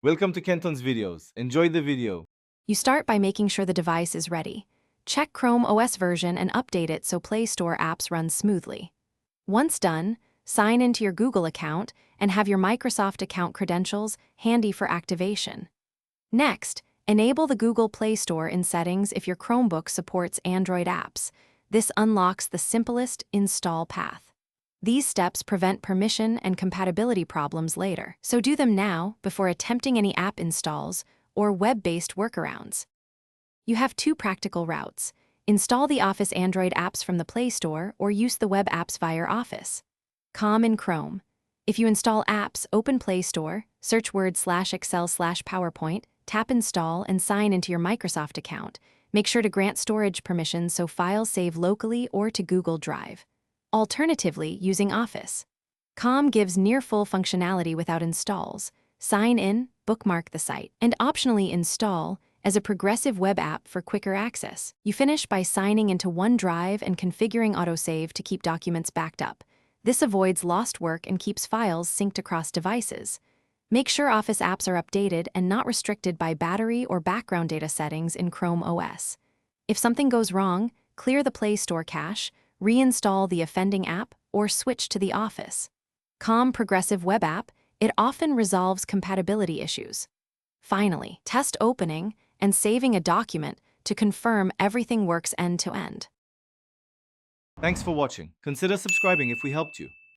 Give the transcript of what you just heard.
Welcome to Kenton's videos. Enjoy the video. You start by making sure the device is ready. Check Chrome OS version and update it so Play Store apps run smoothly. Once done, sign into your Google account and have your Microsoft account credentials handy for activation. Next, enable the Google Play Store in settings if your Chromebook supports Android apps. This unlocks the simplest install path. These steps prevent permission and compatibility problems later, so do them now before attempting any app installs or web-based workarounds. You have two practical routes. Install the Office Android apps from the Play Store or use the web apps via Office. Com in Chrome. If you install apps, open Play Store, search Word/Excel/PowerPoint, tap Install and sign into your Microsoft account. Make sure to grant storage permissions so files save locally or to Google Drive. Alternatively, using Office. Com gives near-full functionality without installs. Sign in, bookmark the site, and optionally install as a progressive web app for quicker access. You finish by signing into OneDrive and configuring autosave to keep documents backed up. This avoids lost work and keeps files synced across devices. Make sure Office apps are updated and not restricted by battery or background data settings in Chrome OS. If something goes wrong, clear the Play Store cache, reinstall the offending app, or switch to the Office. Com Progressive Web App, it often resolves compatibility issues. Finally, test opening and saving a document to confirm everything works end-to-end. Thanks for watching. Consider subscribing if we helped you.